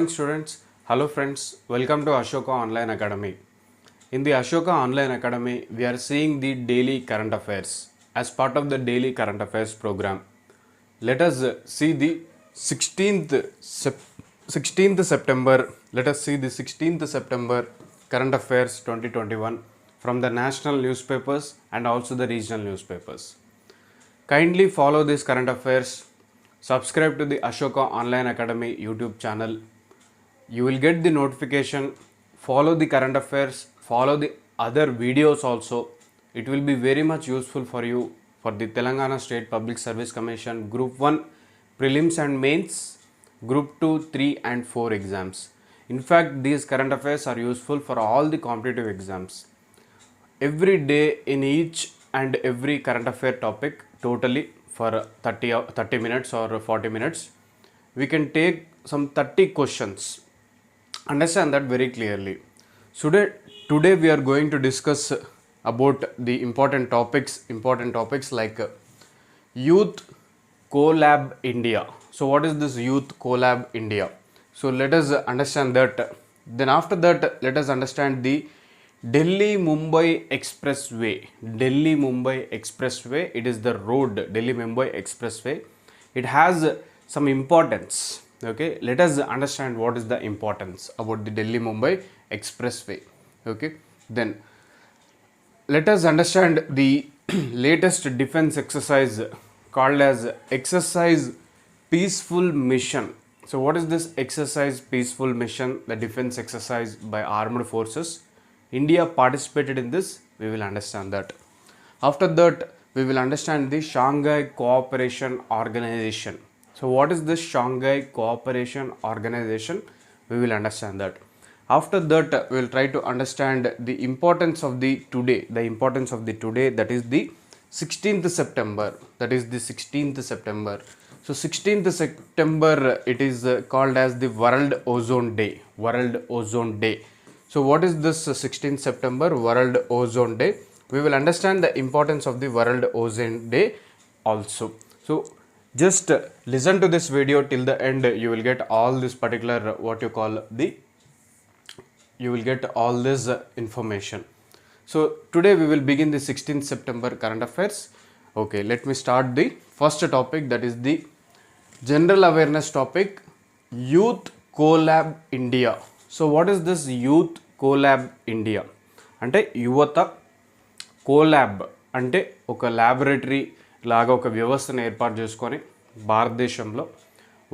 Students, hello friends, welcome to Ashoka Online Academy. In the Ashoka Online Academy, we are seeing the daily current affairs as part of the daily current affairs program. Let us see the 16th September. Let us see the 16th September current affairs 2021 from the national newspapers and also the regional newspapers. Kindly follow these current affairs. Subscribe to the Ashoka Online Academy YouTube channel. You will get the notification. Follow the current affairs. Follow the other videos also. It will be very much useful for you for the Telangana State Public Service Commission Group 1 Prelims and Mains, Group 2, 3 and 4 exams. In fact, these current affairs are useful for all the competitive exams. Every day in each and every current affair topic totally for 30 minutes or 40 minutes, we can take some 30 questions. Understand that very clearly. So today we are going to discuss about the important topics like Youth Collab India. So what is this Youth Collab India? So let us understand that. Then after that, let us understand the Delhi Mumbai Expressway. Delhi Mumbai Expressway, it is the road, Delhi Mumbai Expressway. It has some importance. Okay, let us understand what is the importance about the Delhi Mumbai Expressway. Okay, then let us understand the latest defense exercise called as Exercise Peaceful Mission. So what is this Exercise Peaceful Mission? The defense exercise by armed forces. India participated in this, we will understand that. After that, we will understand the Shanghai Cooperation Organization. So what is this Shanghai Cooperation Organization? We will understand that. After that, we will try to understand the importance of the today. The importance of the today, that is the 16th September. That is the 16th September. So 16th September, it is called as the World Ozone Day. World Ozone Day. So what is this 16th September World Ozone Day? We will understand the importance of the World Ozone Day also. So just listen to this video till the end. You will get all this particular you will get all this information. So today we will begin the 16th September current affairs. Okay, let me start the first topic, that is the general awareness topic, Youth Collab India. So what is this Youth Collab India? అంటే యువత కోలాబ్ అంటే ఒక laboratory లాగా ఒక వ్యవస్థను ఏర్పాటు చేసుకొని భారతదేశంలో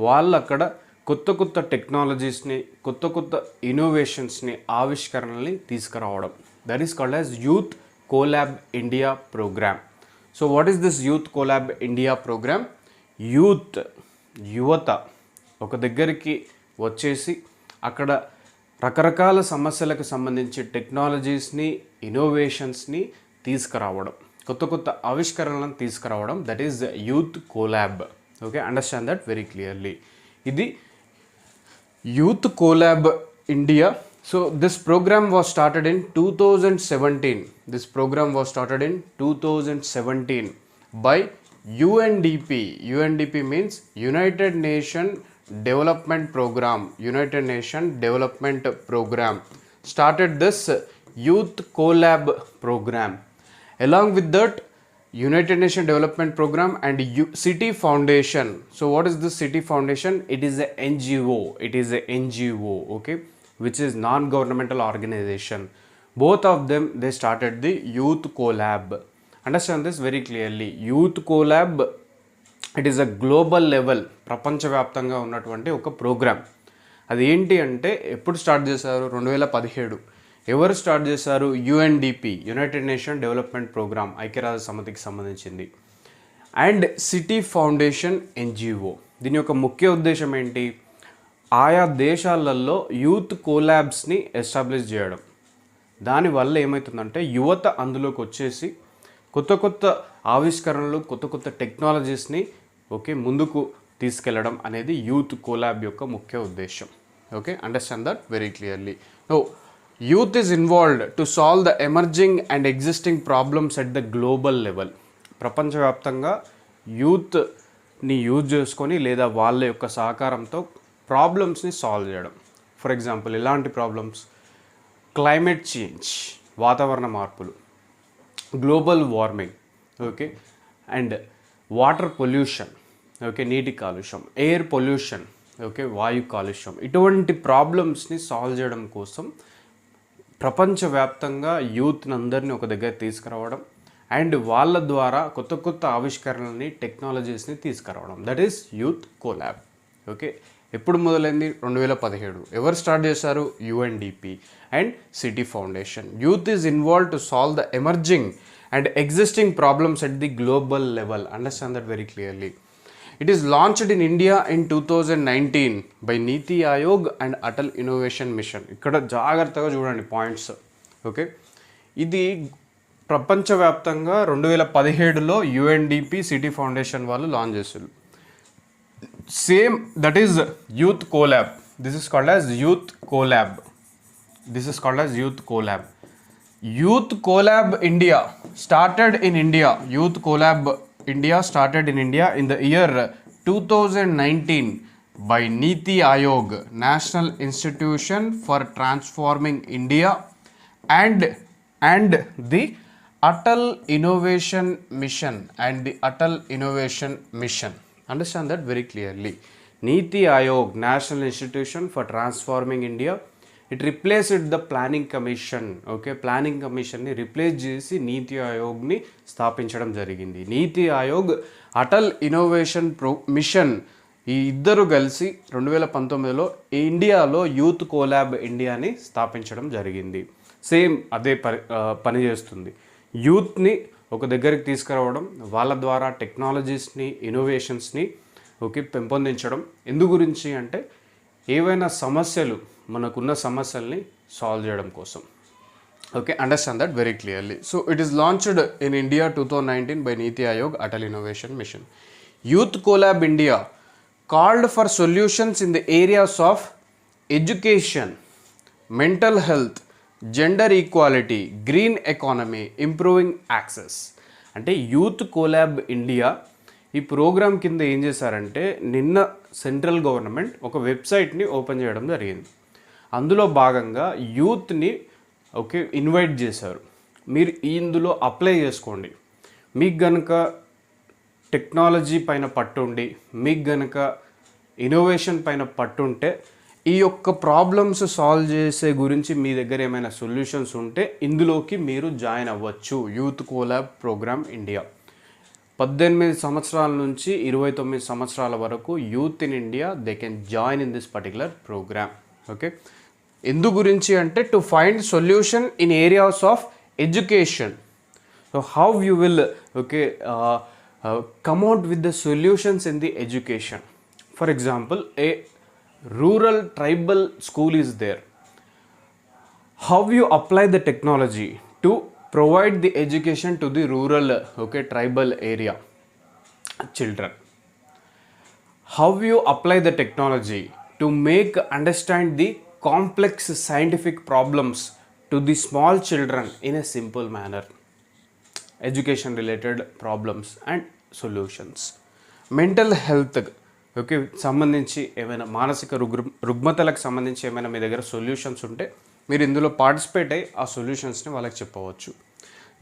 వాళ్ళు అక్కడ కొత్త కొత్త టెక్నాలజీస్ని, కొత్త కొత్త ఇన్నోవేషన్స్ని, ఆవిష్కరణల్ని తీసుకురావడం. That is called as youth కోలాబ్ India programme. So what is this youth కోలాబ్ India programme? యువత ఒక దగ్గరికి వచ్చేసి అక్కడ రకరకాల సమస్యలకు సంబంధించి టెక్నాలజీస్ని, ఇన్నోవేషన్స్ని తీసుకురావడం, కొత్త కొత్త ఆవిష్కరణలను తీసుకురావడం, that is youth collab. Okay, understand that very clearly. ఇది youth కోలాబ్ India. So this programme was started in 2017. This programme was started in 2017 by UNDP. UNDP means United Nation Development Program. United Nation Development Program started this Youth Collab Program. Along with that, United Nation Development Program and City Foundation. So what is the City Foundation? It is a NGO. It is a NGO, okay, which is non-governmental organization. Both of them, they started the Youth Collab. Understand this very clearly. Youth Collab, it is a global level, ప్రపంచవ్యాప్తంగా ఉన్నటువంటి ఒక programme. అది ఏంటి అంటే ఎప్పుడు start చేశారు? 2017. ఎవరు start చేశారు? UNDP, United Nation Development Programme, ఐక్యరాజ్య సమితికి సంబంధించింది. And Citi Foundation NGO. దీని యొక్క ముఖ్య ఉద్దేశం ఏంటి? ఆయా దేశాలలో యూత్ కోలాబ్స్ని ఎస్టాబ్లిష్ చేయడం. దానివల్ల ఏమవుతుందంటే యువత అందులోకి వచ్చేసి కొత్త కొత్త ఆవిష్కరణలు, కొత్త కొత్త టెక్నాలజీస్ని ముందుకు తీసుకెళ్లడం అనేది యూత్ కోలాబ్ యొక్క ముఖ్య ఉద్దేశం. Okay, understand that very clearly. No youth is involved to solve the emerging and existing problems at the global level. ప్రపంచవ్యాప్తంగా యూత్ని యూజ్ చేసుకొని లేదా వాళ్ళ యొక్క సహకారంతో ప్రాబ్లమ్స్ని సాల్వ్ చేయడం. ఫర్ ఎగ్జాంపుల్ ఎలాంటి ప్రాబ్లమ్స్? క్లైమేట్ చేంజ్, వాతావరణ మార్పులు, global warming, okay, and water pollution, okay, నీటి కాలుష్యం, ఎయిర్ పొల్యూషన్, ఓకే, వాయు కాలుష్యం. ఇటువంటి ప్రాబ్లమ్స్ని సాల్వ్ చేయడం కోసం ప్రపంచవ్యాప్తంగా యూత్ని అందరినీ ఒక దగ్గర తీసుకురావడం అండ్ వాళ్ళ ద్వారా కొత్త కొత్త ఆవిష్కరణలని, టెక్నాలజీస్ని తీసుకురావడం, that is youth collab. Okay, ఎప్పుడు మొదలైంది? 2017. ఎవరు స్టార్ట్ చేశారు? UNDP and Citi foundation. Youth is involve to solve the emerging and existing problems at the global level. Understand that very clearly. It is launched in India in 2019 by Niti Aayog and Atal Innovation Mission. ఇక్కడ జాగ్రత్తగా చూడండి points. Okay, ఇది ప్రపంచవ్యాప్తంగా 2017లో UNDP city foundation వాళ్ళు launch చేశారు. Same that is youth collab. This is called as youth collab. Youth Collab India started in India. Youth Collab India started in India in the year 2019 by Niti Aayog, National Institution for Transforming India, and the Atal Innovation Mission. Understand that very clearly. Niti Aayog, National Institution for Transforming India. It replaced the Planning Commission. Okay, planning కమిషన్ని replace చేసి నీతి ఆయోగ్ని స్థాపించడం జరిగింది. నీతి Aayog, Atal innovation machine, ఈ ఇద్దరు కలిసి 2019లో ఇండియాలో youth కోలాబ్ ఇండియాని స్థాపించడం జరిగింది. సేమ్ అదే పని చేస్తుంది. యూత్ని ఒక దగ్గరికి తీసుకురావడం, వాళ్ళ ద్వారా టెక్నాలజీస్ని, ఇన్నోవేషన్స్ని ఓకే పెంపొందించడం. ఎందు గురించి అంటే ఏవైనా సమస్యలు, మనకున్న సమస్యల్ని సాల్వ్ చేయడం కోసం. Okay, understand that very clearly. So it is launched in India 2019 by Niti Aayog, Atal innovation mission. Youth కోలాబ్ India called for solutions in the areas of education, mental health, gender equality, green economy, improving access. అంటే యూత్ కోలాబ్ ఇండియా ఈ programme కింద ఏం చేశారంటే, నిన్న central government ఒక వెబ్సైట్ని ఓపెన్ చేయడం జరిగింది. అందులో భాగంగా యూత్ని ఓకే ఇన్వైట్ చేశారు. మీరు ఇందులో అప్లై చేసుకోండి. మీకు గనుక టెక్నాలజీ పైన పట్టుండి, మీకు గనుక ఇన్నోవేషన్ పైన పట్టుంటే, ఈ యొక్క ప్రాబ్లమ్స్ సాల్వ్ చేసే గురించి మీ దగ్గర ఏమైనా సొల్యూషన్స్ ఉంటే ఇందులోకి మీరు జాయిన్ అవ్వచ్చు. యూత్ కోలాబ్ ప్రోగ్రామ్ ఇండియా 18 సంవత్సరాల నుంచి 29 సంవత్సరాల వరకు youth in India they can join in this particular programme. Okay, ఎందు గురించి అంటే to find solution in areas of education. So how you will okay come out with the solutions in the education. For example, a rural tribal school is there. How you apply the technology to provide the education to the rural okay tribal area children? How you apply the technology to make understand the complex scientific problems to the small children in a simple manner? Education related problems and solutions. Mental health okay సంబంధించి ఏమైనా మానసిక రుగ్మతలకు సంబంధించి ఏమైనా మీ దగ్గర solutions ఉంటే మీరు ఇందులో participate అయ్యి ఆ సొల్యూషన్స్ని వాళ్ళకి చెప్పవచ్చు.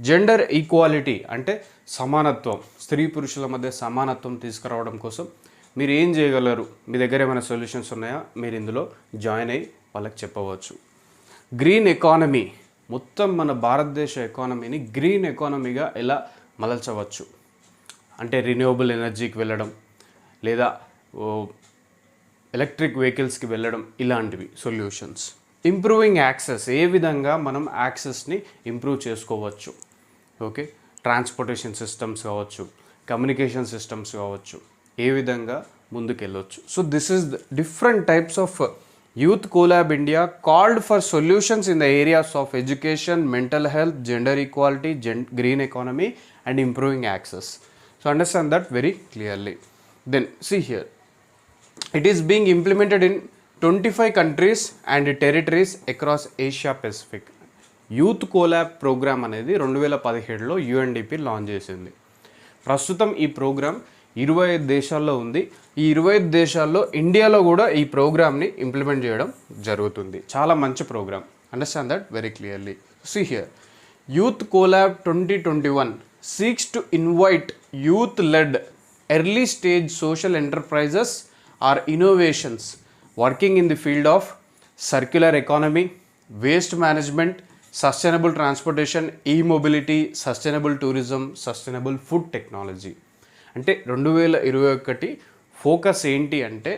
జెండర్ ఈక్వాలిటీ అంటే సమానత్వం, స్త్రీ పురుషుల మధ్య సమానత్వం తీసుకురావడం కోసం మీరు ఏం చేయగలరు, మీ దగ్గర ఏమైనా సొల్యూషన్స్ ఉన్నాయా, మీరు ఇందులో జాయిన్ అయ్యి వాళ్ళకి చెప్పవచ్చు. గ్రీన్ ఎకానమీ, మొత్తం మన భారతదేశ ఎకానమీని గ్రీన్ ఎకానమీగా ఎలా మలచవచ్చు అంటే రిన్యూవబుల్ ఎనర్జీకి వెళ్ళడం లేదా ఎలక్ట్రిక్ వెహికల్స్కి వెళ్ళడం, ఇలాంటివి సొల్యూషన్స్. ఇంప్రూవింగ్ యాక్సెస్, ఏ విధంగా మనం యాక్సెస్ని ఇంప్రూవ్ చేసుకోవచ్చు. ఓకే, ట్రాన్స్పోర్టేషన్ సిస్టమ్స్ కావచ్చు, కమ్యూనికేషన్ సిస్టమ్స్ కావచ్చు, ఏ విధంగా ముందుకెళ్ళవచ్చు. So this is the different types of youth కోలాబ్ India called for solutions in the areas of education, mental health, gender equality, green economy and improving access. So understand that very clearly. Then see here, it is being implemented in 25 countries and territories across Asia Pacific. Youth collab programme అనేది 2017లో UNDP launch చేసింది. ప్రస్తుతం ఈ programme 25 దేశాల్లో ఉంది. ఈ 25 దేశాల్లో ఇండియాలో కూడా ఈ ప్రోగ్రామ్ని ఇంప్లిమెంట్ చేయడం జరుగుతుంది. చాలా మంచి programme. Understand that very clearly. See here, youth collab 2021 seeks to invite youth-led early-stage social enterprises or innovations working in the field of circular economy, waste management, sustainable transportation, e-mobility, sustainable tourism, sustainable food technology. అంటే 2021 focus ఏంటి అంటే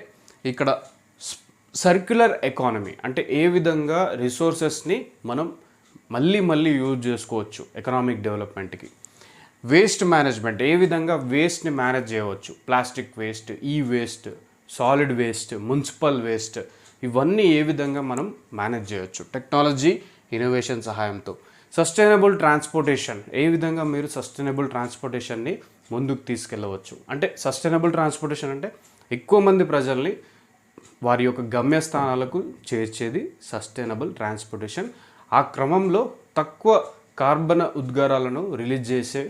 ఇక్కడ circular economy అంటే ఏ విధంగా రిసోర్సెస్ని మనం మళ్ళీ use చేసుకోవచ్చు economic డెవలప్మెంట్కి. వేస్ట్ మేనేజ్మెంట్, ఏ విధంగా వేస్ట్ని మేనేజ్ చేయవచ్చు, ప్లాస్టిక్ వేస్ట్, ఈ waste, solid waste, municipal waste, ఇవన్నీ ఏ విధంగా మనం మేనేజ్ చేయవచ్చు టెక్నాలజీ ఇన్నోవేషన్ సహాయంతో. సస్టైనబుల్ ట్రాన్స్పోర్టేషన్, ఏ విధంగా మీరు సస్టైనబుల్ ట్రాన్స్పోర్టేషన్ని ముందుకు తీసుకెళ్ళవచ్చు. అంటే సస్టైనబుల్ ట్రాన్స్పోర్టేషన్ అంటే ఎక్కువ మంది ప్రజల్ని వారి యొక్క గమ్యస్థానాలకు చేర్చేది సస్టైనబుల్ ట్రాన్స్పోర్టేషన్. ఆ క్రమంలో తక్కువ కార్బన్ ఉద్గారాలను రిలీజ్ చేసే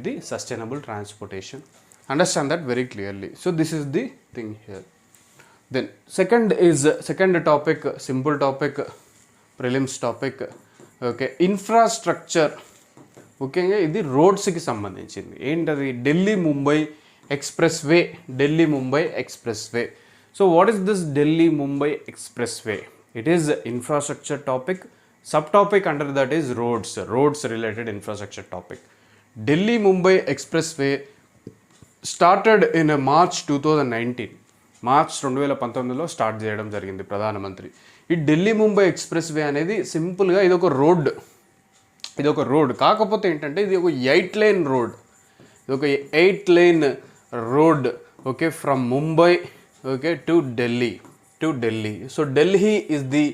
the sustainable transportation. Understand that very clearly. So this is the thing here. Then second topic, simple topic, prelims topic. Okay, infrastructure. ముఖ్యంగా ఇది రోడ్స్కి సంబంధించింది. ఏంటది? Delhi Mumbai expressway. Delhi Mumbai expressway. So what is this Delhi Mumbai expressway? It is infrastructure topic. Sub topic under that is roads related infrastructure topic. Delhi Mumbai expressway started in March 2019. March 2019లో start చేయడం జరిగింది ప్రధానమంత్రి. ఈ Delhi Mumbai express way అనేది సింపుల్గా ఇదొక road. కాకపోతే ఏంటంటే ఇది ఒక 8 lane రోడ్. ఇది ఒక 8 lane road. Okay, from Mumbai to Delhi. So Delhi is the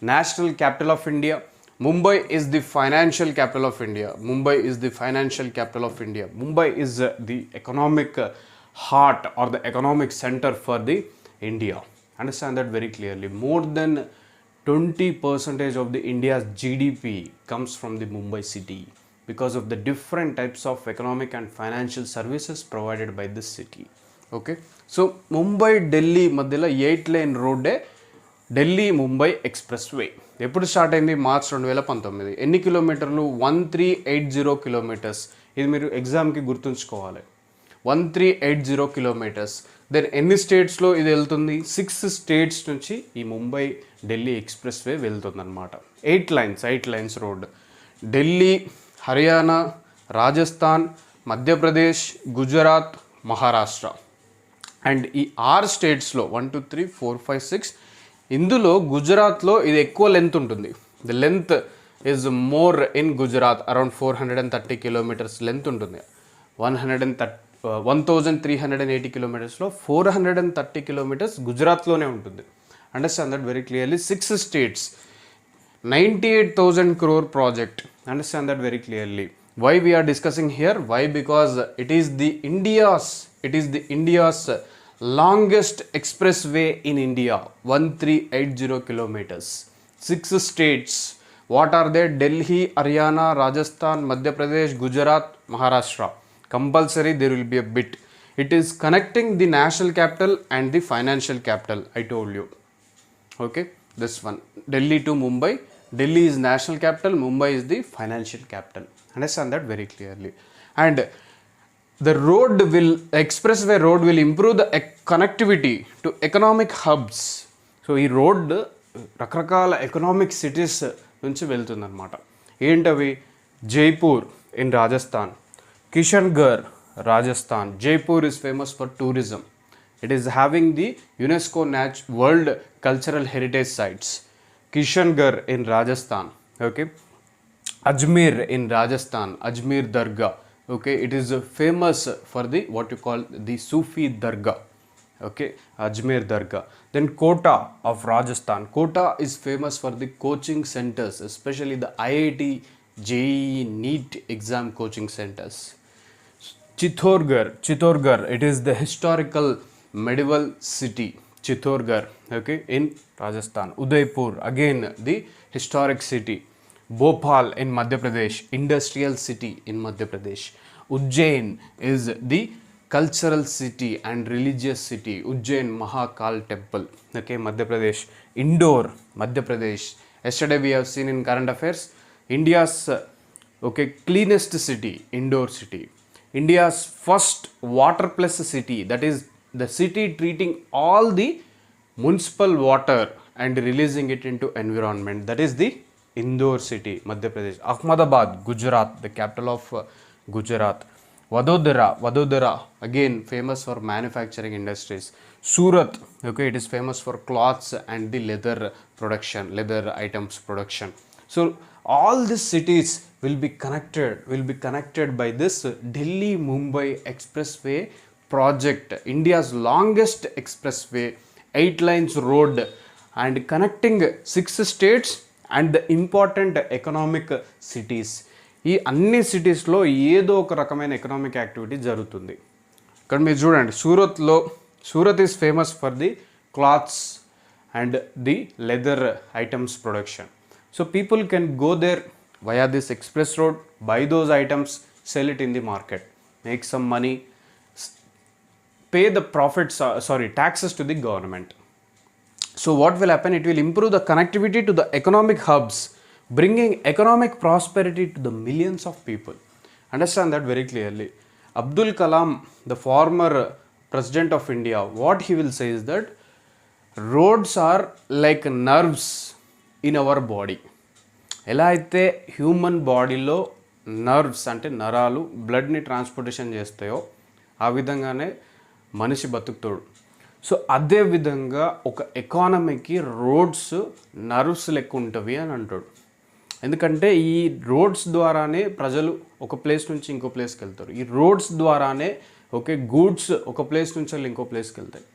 national capital of India. Mumbai is the financial capital of India. Mumbai is the economic heart or the economic center for the India. Understand that very clearly. More than 20% of the India's GDP comes from the Mumbai city because of the different types of economic and financial services provided by this city. Okay, so Mumbai Delhi మధ్యలో 8 lane రోడ్డే Delhi Mumbai expressway. ఎప్పుడు start అయింది? March 2019. ఎన్ని కిలోమీటర్లు? 1380 kilometres. ఇది మీరు ఎగ్జామ్కి గుర్తుంచుకోవాలి. 1380 కిలోమీటర్స్. దెన్ ఎన్ని స్టేట్స్లో ఇది వెళ్తుంది? 6 స్టేట్స్ నుంచి ఈ ముంబై ఢిల్లీ ఎక్స్ప్రెస్ వే వెళ్తుంది అనమాట. 8 lines road. Delhi, Haryana, Rajasthan, Madhya Pradesh, Gujarat, Maharashtra. And ఈ 6 స్టేట్స్లో 1 2 3 4 5 6 ఇందులో గుజరాత్లో ఇది ఎక్కువ లెంత్ ఉంటుంది. The length is more in Gujarat. Around 430 kilometres length ఉంటుంది. 1380 కిలోమీటర్స్లో 430 కిలోమీటర్స్ గుజరాత్లోనే ఉంటుంది. Understand that very clearly. 6 states, 98,000 crore project. Understand that very clearly. Why we are discussing here? Why? Because it is the India's longest expressway in India. 1380 kilometers. 6 states. What are they? Delhi, Haryana, Rajasthan, Madhya Pradesh, Gujarat, Maharashtra. Compulsory there will be a bit. It is connecting the national capital and the financial capital. I told you. Okay, this one. Delhi to Mumbai. Delhi is national capital, Mumbai is the financial capital. Understand that very clearly. And the expressway road will improve the connectivity to economic hubs. So ఈ road రకరకాల economic cities నుంచి వెళ్తుందన్నమాట. ఏంటవి? Jaipur in Rajasthan, Kishangarh Rajasthan. Jaipur is famous for tourism. It is having the UNESCO World Cultural Heritage Sites. Kishangarh in Rajasthan. Okay, Ajmer in Rajasthan, Ajmer Dargah. Okay, it is famous for the what you call the Sufi Dargah. Okay, Ajmer Dargah. Then Kota of Rajasthan. Kota is famous for the coaching centers, especially the IIT, JEE, NEET exam coaching centers. Chittorgarh, it is the historical medieval city. Chittorgarh, okay, in Rajasthan. Udaipur, again the historic city. Bhopal in Madhya Pradesh, industrial city in Madhya Pradesh. Ujjain is the cultural city and religious city, Ujjain Mahakal temple, okay, Madhya Pradesh. Indore, Madhya Pradesh. Yesterday we have seen in current affairs, India's okay, cleanest city, Indore city. India's first water plus city, that is the city treating all the municipal water and releasing it into environment, that is the Indore city, Madhya Pradesh. Ahmedabad, Gujarat, the capital of Gujarat. Vadodara, again famous for manufacturing industries. Surat, okay, it is famous for cloths and the leather production, leather items production. So all these cities will be connected by this Delhi Mumbai Expressway project, India's longest expressway, 8 lanes road, and connecting 6 states and the important economic cities. ఈ అన్ని సిటీస్లో ఏదో ఒక రకమైన economic activity జరుగుతుంది. ఇక్కడ మీరు చూడండి, Surat is famous for the clothes and the leather items production. So people can go there via this express road, buy those items, sell it in the market, make some money, pay the taxes to the government. So what will happen? It will improve the connectivity to the economic hubs, bringing economic prosperity to the millions of people. Understand that very clearly. Abdul Kalam, the former president of India, what he will say is that roads are like nerves in our body. ఎలా అయితే human బాడీలో nerves అంటే నరాలు బ్లడ్ని transportation చేస్తాయో ఆ విధంగానే మనిషి బతుకుతాడు. సో అదే విధంగా ఒక ఎకానమీకి రోడ్స్ నర్వ్స్ లెక్క ఉంటవి అని అంటాడు. ఎందుకంటే ఈ రోడ్స్ ద్వారానే ప్రజలు ఒక ప్లేస్ నుంచి ఇంకో ప్లేస్కి వెళ్తారు. ఈ రోడ్స్ ద్వారానే ఓకే గూడ్స్ ఒక ప్లేస్ నుంచి వెళ్ళి ఇంకో ప్లేస్కి వెళ్తాయి.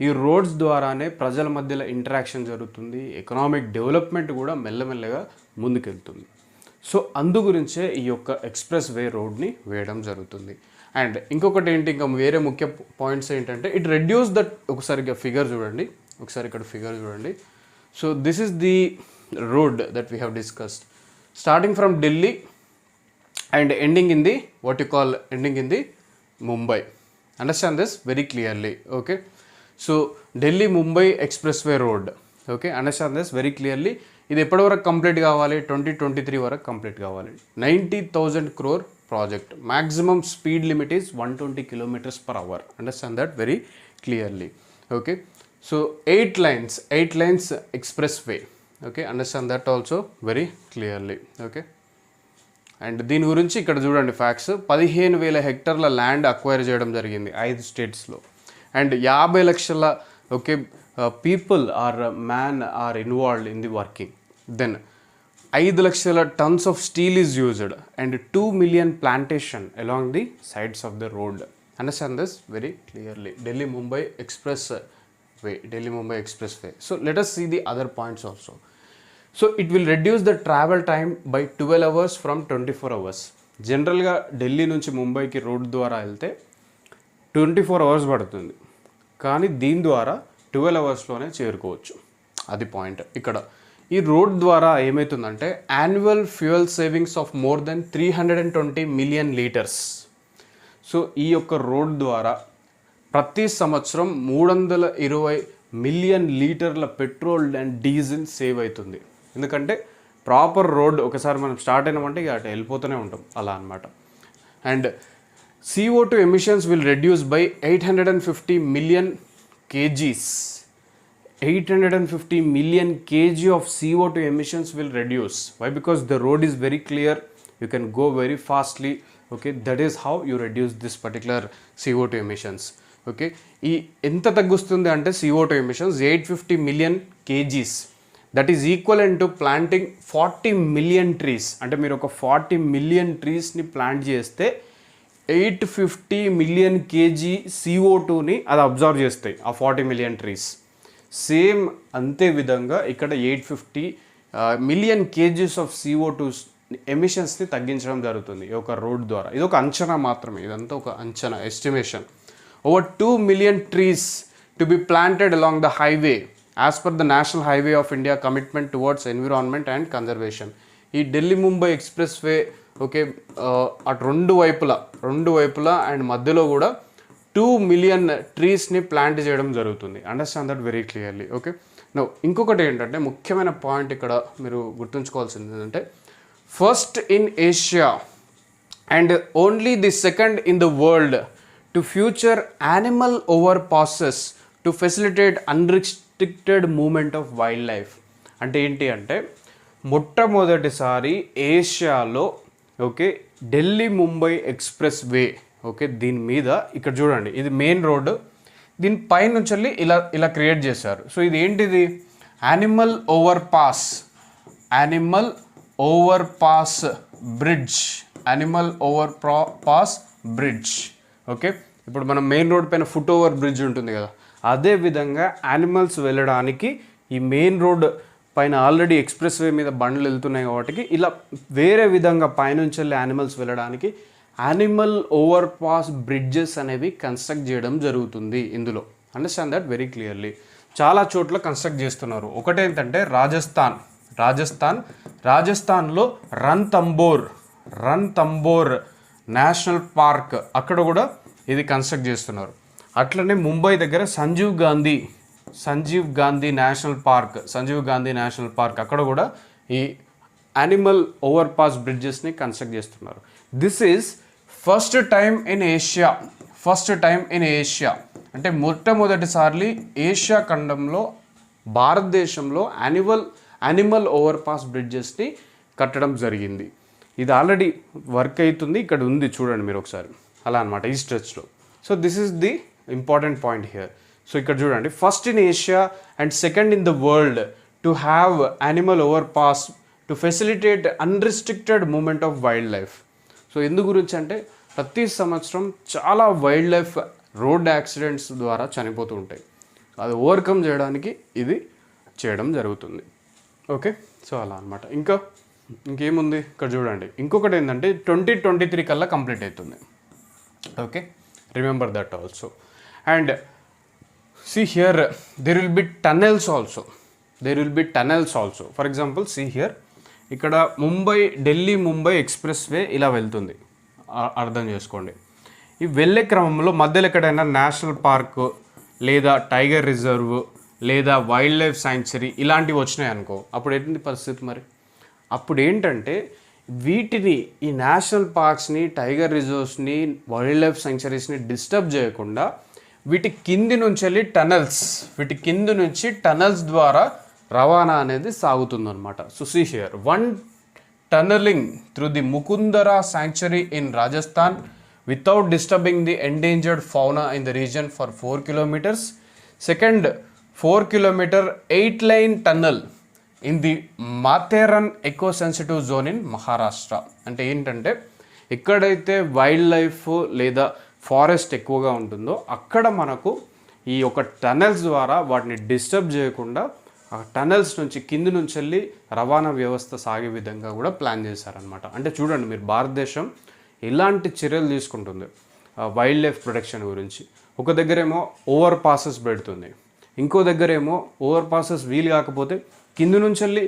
ఈ రోడ్స్ ద్వారానే ప్రజల మధ్యలో ఇంటరాక్షన్ జరుగుతుంది, ఎకనామిక్ డెవలప్మెంట్ కూడా మెల్లమెల్లగా ముందుకెళ్తుంది. సో అందు గురించే ఈ యొక్క ఎక్స్ప్రెస్ వే రోడ్ని వేయడం జరుగుతుంది. అండ్ ఇంకొకటి ఏంటి, ఇంకా వేరే ముఖ్య పాయింట్స్ ఏంటంటే ఇట్ రెడ్యూస్ దట్, ఒకసారి ఫిగర్ చూడండి, ఒకసారి ఇక్కడ ఫిగర్ చూడండి. So this is the road that we have discussed, starting from Delhi and ending in the what you call ending in the Mumbai. Understand this very clearly. Okay, so Delhi Mumbai expressway road, okay, understand this very clearly. ఇది ఎప్పటి వరకు complete కావాలి? 2023 వరకు complete కావాలి. 90,000 crore project. Maximum speed limit is 120 km/h. Understand that very clearly. Okay, so 8 lines express way. Okay, understand that also very clearly. Okay, and దీని గురించి ఇక్కడ చూడండి ఫ్యాక్ట్స్. 15,000 hectares ల్యాండ్ అక్వైర్ చేయడం జరిగింది 5 స్టేట్స్లో. అండ్ 50 లక్షల okay people are man are involved in the working. Then 5 లక్షల tons of steel is used and 2 million plantation along the sides of the road. Understand this very clearly. Delhi Mumbai expressway. So లెట్ us see the other points also. So it will reduce the travel time by 12 hours from 24 hours. జనరల్గా ఢిల్లీ నుంచి ముంబైకి road ద్వారా వెళ్తే 24 hours పడుతుంది, కానీ దీని ద్వారా 12 hours చేరుకోవచ్చు. అది పాయింట్ ఇక్కడ. ఈ రోడ్ ద్వారా ఏమవుతుందంటే annual fuel savings of more than 320 million liters. So ఈ యొక్క రోడ్ ద్వారా ప్రతి సంవత్సరం 320 million లీటర్ల పెట్రోల్ అండ్ డీజిల్ సేవ్ అవుతుంది. ఎందుకంటే ప్రాపర్ రోడ్ ఒకసారి మనం స్టార్ట్ అయినామంటే ఇక అటు వెళ్ళిపోతూనే ఉంటాం అలా అనమాట. And CO2 emissions will reduce by 850 million kgs. 850 million kg of CO2 emissions will reduce. Why? Because the road is very clear, you can go very fastly. Okay, that is how you reduce this particular CO2 emissions. Okay, ఈ ఎంత తగ్గుస్తుంది అంటే CO2 emissions 850 million kgs. That is equivalent to planting 40 million trees. అంటే మీరు ఒక 40 million treesని plant చేస్తే 850 million kg CO2ని అది observe చేస్తాయి ఆ 40 million trees. సేమ్ అంతే విధంగా ఇక్కడ 850 million kgs ఆఫ్ CO2 ఎమిషన్స్ని తగ్గించడం జరుగుతుంది ఈ యొక్క రోడ్ ద్వారా. ఇది ఒక అంచనా మాత్రమే, ఇదంతా ఒక అంచనా, estimation. Over 2 million trees to be planted along the highway as per the national highway of India commitment towards environment and conservation. ఈ Delhi Mumbai expressway okay అటు రెండు వైపులా అండ్ మధ్యలో కూడా 2 million ట్రీస్ని ప్లాంట్ చేయడం జరుగుతుంది. Understand that very clearly. Okay, no ఇంకొకటి ఏంటంటే ముఖ్యమైన పాయింట్ ఇక్కడ మీరు గుర్తుంచుకోవాల్సింది ఏంటంటే first in Asia and only the second in the world to feature animal over passes to facilitate unrestricted movement of wild life. అంటే ఏంటి అంటే మొట్టమొదటిసారి ఏషియాలో okay Delhi Mumbai expressway, okay దీని మీద ఇక్కడ చూడండి ఇది మెయిన్ రోడ్డు, దీని పైనుంచి వెళ్ళి ఇలా ఇలా క్రియేట్ చేశారు. సో ఇది ఏంటిది animal over pass, animal over pass bridge, animal over pass bridge. Okay, ఇప్పుడు మనం మెయిన్ రోడ్ పైన ఫుట్ ఓవర్ బ్రిడ్జ్ ఉంటుంది కదా, అదే విధంగా యానిమల్స్ వెళ్ళడానికి ఈ మెయిన్ రోడ్ పైన ఆల్రెడీ ఎక్స్ప్రెస్ వే మీద బండ్లు వెళ్తున్నాయి కాబట్టి ఇలా వేరే విధంగా పైనుంచి వెళ్ళి యానిమల్స్ వెళ్ళడానికి యానిమల్ ఓవర్ పాస్ బ్రిడ్జెస్ అనేవి కన్స్ట్రక్ట్ చేయడం జరుగుతుంది ఇందులో. Understand that very clearly. చాలా చోట్ల కన్స్ట్రక్ట్ చేస్తున్నారు. ఒకటేంటంటే రాజస్థాన్లో రణ్తంబోర్ నేషనల్ పార్క్, అక్కడ కూడా ఇది కన్స్ట్రక్ట్ చేస్తున్నారు. అట్లనే ముంబై దగ్గర సంజీవ్ గాంధీ నేషనల్ పార్క్, అక్కడ కూడా ఈ యానిమల్ ఓవర్ పాస్ బ్రిడ్జెస్ని కన్స్ట్రక్ట్ చేస్తున్నారు. This is first time in Asia అంటే మొట్టమొదటిసారి ఏషియా ఖండంలో భారతదేశంలో యానిమల్ ఓవర్ పాస్ బ్రిడ్జెస్ని కట్టడం జరిగింది. ఇది ఆల్రెడీ వర్క్ అవుతుంది, ఇక్కడ ఉంది చూడండి మీరు ఒకసారి అలా అనమాట ఈ స్ట్రెచ్లో. So this is the important point here. సో ఇక్కడ చూడండి first in Asia and second in the world to have animal over pass to facilitate unrestricted movement of wild life. So ఎందు గురించి అంటే ప్రతి సంవత్సరం చాలా వైల్డ్ లైఫ్ రోడ్ యాక్సిడెంట్స్ ద్వారా చనిపోతూ ఉంటాయి. అది ఓవర్కమ్ చేయడానికి ఇది చేయడం జరుగుతుంది. ఓకే, సో అలా అనమాట. ఇంకేముంది ఇక్కడ చూడండి, ఇంకొకటి ఏంటంటే 2023 కల్లా కంప్లీట్ అవుతుంది. Okay, remember that also. And see here there will be tunnels also. For example, see here ఇక్కడ ఢిల్లీ ముంబై ఎక్స్ప్రెస్ వే ఇలా వెళ్తుంది, అర్థం చేసుకోండి. ఈ వెళ్ళే క్రమంలో మధ్యలో ఎక్కడైనా నేషనల్ పార్క్ లేదా టైగర్ రిజర్వ్ లేదా వైల్డ్ లైఫ్ శాంక్చురీ ఇలాంటివి వచ్చినాయి అనుకో, అప్పుడు ఏంటి పరిస్థితి మరి? అప్పుడు ఏంటంటే వీటిని ఈ నేషనల్ పార్క్స్ని, టైగర్ రిజర్వ్స్ని, వైల్డ్ లైఫ్ శాంక్చురీస్ని డిస్టర్బ్ చేయకుండా వీటి కింది నుంచి టనల్స్ ద్వారా రవాణా అనేది సాగుతుందన్నమాట. So see here one tunneling through the Mukundara sanctuary in Rajasthan without disturbing the endangered fauna in the region for 4 kilometers. Second 4 kilometer 8-lane tunnel in the Matheran eco sensitive zone in Maharashtra. అంటే ఏంటంటే ఎక్కడైతే వైల్డ్ లైఫ్ లేదా forest ఎక్కువగా ఉంటుందో అక్కడ మనకు ఈ యొక్క టనల్స్ ద్వారా వాటిని డిస్టర్బ్ చేయకుండా ఆ టనల్స్ నుంచి కింది నుంచి వెళ్ళి రవాణా వ్యవస్థ సాగే విధంగా కూడా ప్లాన్ చేశారనమాట. అంటే చూడండి మీరు భారతదేశం ఎలాంటి చర్యలు తీసుకుంటుంది వైల్డ్ లైఫ్ ప్రొటెక్షన్ గురించి. ఒక దగ్గరేమో ఓవర్ పాసెస్ పెడుతుంది, ఇంకో దగ్గరేమో ఓవర్ పాసెస్ వీలు కాకపోతే కింది నుంచి వెళ్ళి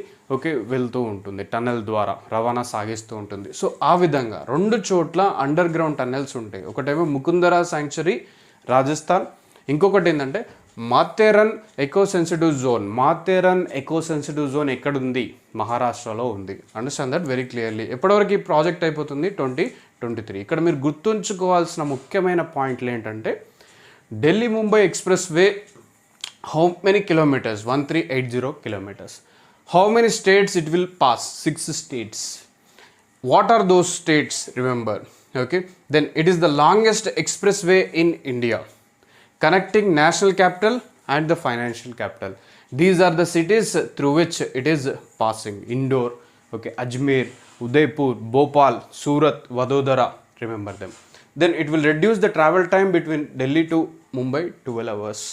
వెళ్తూ ఉంటుంది, టన్నెల్ ద్వారా రవాణా సాగిస్తూ ఉంటుంది. సో ఆ విధంగా 2 చోట్ల అండర్ గ్రౌండ్ టన్నెల్స్ ఉంటాయి. ఒకటేమో ముకుందరా శాంక్చురీ రాజస్థాన్, ఇంకొకటి ఏంటంటే మాథేరన్ ఎకో సెన్సిటివ్ జోన్ ఎక్కడుంది? మహారాష్ట్రలో ఉంది. Understand that very clearly. ఎప్పటివరకు ఈ ప్రాజెక్ట్ అయిపోతుంది? 2023. ఇక్కడ మీరు గుర్తుంచుకోవాల్సిన ముఖ్యమైన పాయింట్లు ఏంటంటే Delhi Mumbai express way how many kilometers? 1380 kilometers. How many states it will pass? 6 states. What are those states? Remember. Okay, then it is the longest expressway in India, connecting national capital and the financial capital. These are the cities through which it is passing. Indore, okay, Ajmer, Udaipur, Bhopal, Surat, Vadodara. Remember them. Then it will reduce the travel time between Delhi to Mumbai 12 hours.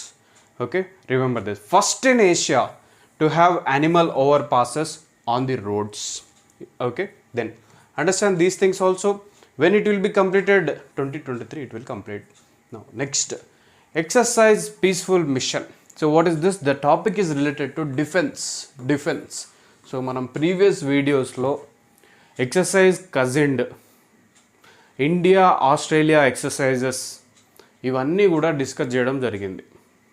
Okay, remember this. First in Asia to have animal overpasses on the roads. Okay, then understand these things also. When it will be completed? 2023 it will complete. Now next, exercise peaceful mission. So what is this? The topic is related to defense. So manam previous videos lo exercise cousined India Australia exercises ఇవన్నీ కూడా discuss చేయడం జరిగింది.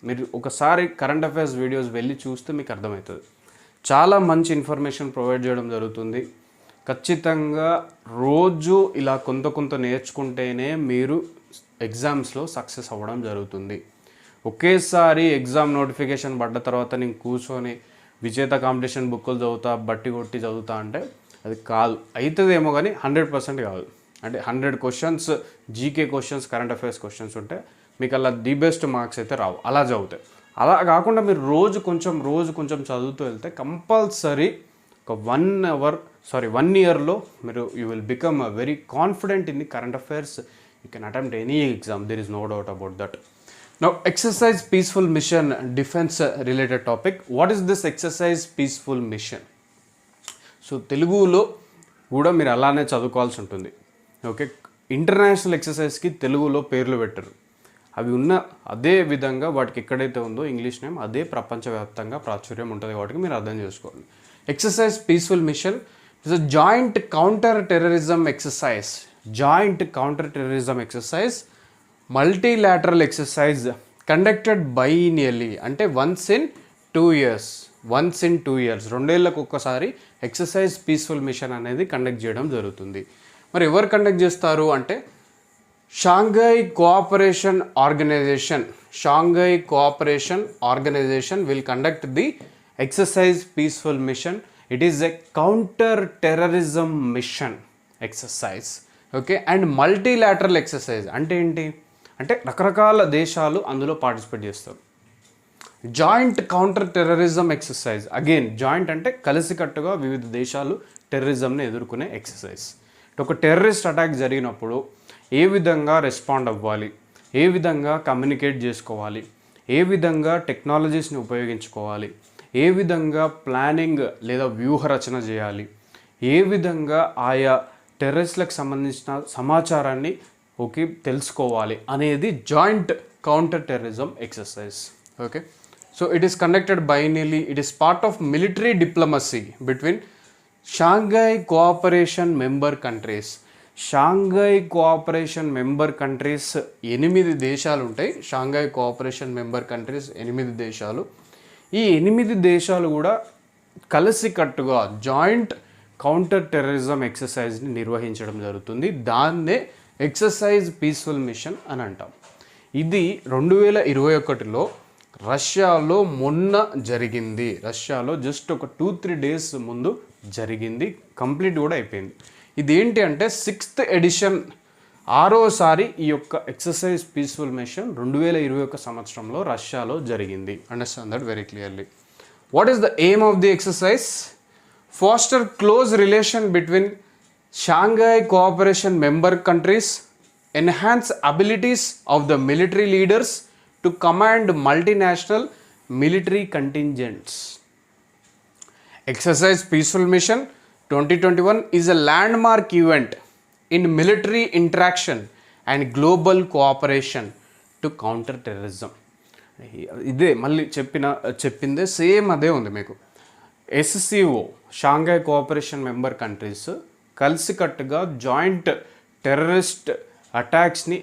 మీరు ఒకసారి current affairs videos వెళ్ళి చూస్తే మీకు అర్థమవుతుంది. చాలా మంచి ఇన్ఫర్మేషన్ ప్రొవైడ్ చేయడం జరుగుతుంది. ఖచ్చితంగా రోజు ఇలా కొంత నేర్చుకుంటేనే మీరు ఎగ్జామ్స్లో సక్సెస్ అవ్వడం జరుగుతుంది. ఒకేసారి ఎగ్జామ్ నోటిఫికేషన్ పడ్డ తర్వాత నేను కూర్చొని విజేత కాంపిటీషన్ బుక్కులు చదువుతా, బట్టి కొట్టి చదువుతా అంటే అది కాదు. అవుతుందేమో కానీ 100% కాదు. అంటే 100 questions GK questions, current affairs questions ఉంటే మీకు అలా ది బెస్ట్ మార్క్స్ అయితే రావు. అలా చదివితే అలా కాకుండా మీరు రోజు కొంచెం చదువుతూ వెళ్తే కంపల్సరీ ఒక 1 ఇయర్లో మీరు you will become very confident in the current affairs. You can attempt any exam, there is no doubt about that. Now, exercise peaceful mission, defense related topic. What is this exercise peaceful mission? So తెలుగులో కూడా మీరు అలానే చదువుకోవాల్సి ఉంటుంది. Okay, international ఎక్సర్సైజ్కి తెలుగులో పేర్లు పెట్టరు. అవి ఉన్న అదే విధంగా వాటికి ఎక్కడైతే ఉందో ఇంగ్లీష్ నేమ్ అదే ప్రపంచవ్యాప్తంగా ప్రాచుర్యం ఉంటుంది. వాటికి మీరు అర్థం చేసుకోవాలి. Exercise peaceful mission is a joint counter terrorism exercise. Joint counter terrorism exercise multilateral exercise conducted biennially, అంటే వన్స్ ఇన్ 2 years. 2 ఏళ్ళకు ఒక్కసారి ఎక్సర్సైజ్ పీస్ఫుల్ మిషన్ అనేది కండక్ట్ చేయడం జరుగుతుంది. మరి ఎవరు కండక్ట్ చేస్తారు అంటే Shanghai cooperation organisation will conduct the exercise peaceful mission. It is a counter terrorism mission exercise. Okay, and multilateral exercise అంటే ఏంటి అంటే రకరకాల దేశాలు అందులో పార్టిసిపేట్ చేస్తారు. Joint counter terrorism exercise, again joint అంటే కలిసికట్టుగా వివిధ దేశాలు టెర్రరిజంని ఎదుర్కొనే ఎక్సర్సైజ్. ఒక టెర్రరిస్ట్ అటాక్ జరిగినప్పుడు ఏ విధంగా రెస్పాండ్ అవ్వాలి, ఏ విధంగా కమ్యూనికేట్ చేసుకోవాలి, ఏ విధంగా టెక్నాలజీస్ని ఉపయోగించుకోవాలి, ఏ విధంగా ప్లానింగ్ లేదా వ్యూహరచన చేయాలి, ఏ విధంగా ఆయా టెర్రరిస్ట్లకు సంబంధించిన సమాచారాన్ని తెలుసుకోవాలి అనేది joint counter terrorism exercise. Okay, so it is conducted biennially. It is part of military diplomacy between Shanghai cooperation member countries. Shanghai cooperation member countries 8 దేశాలు ఉంటాయి. షాంఘై కోఆపరేషన్ మెంబర్ కంట్రీస్ 8 దేశాలు. ఈ 8 దేశాలు కూడా కలిసికట్టుగా జాయింట్ కౌంటర్ టెర్రరిజం ఎక్సర్సైజ్ని నిర్వహించడం జరుగుతుంది. దాన్నే ఎక్సర్సైజ్ పీస్ఫుల్ మిషన్ అని అంటాం. ఇది 2021లో రష్యాలో మొన్న జరిగింది. రష్యాలో జస్ట్ ఒక 2-3 days ముందు జరిగింది. కంప్లీట్ కూడా అయిపోయింది. ఇదేంటి అంటే 6th ఎడిషన్, 6వసారి ఈ యొక్క ఎక్సర్సైజ్ పీస్ఫుల్ మిషన్ 2021 సంవత్సరంలో రష్యాలో జరిగింది. Understand that very clearly. What is the aim of the exercise? Foster close relation between Shanghai Cooperation member countries, enhance abilities of the military leaders to command multinational military contingents. Exercise Peaceful Mission 2021 is a landmark event in military interaction and global cooperation to counter terrorism. ఇదే మళ్ళీ చెప్పిందే same అదే ఉంది మీకు. SCO Shanghai cooperation member countries కలిసికట్టుగా joint terrorist అటాక్స్ని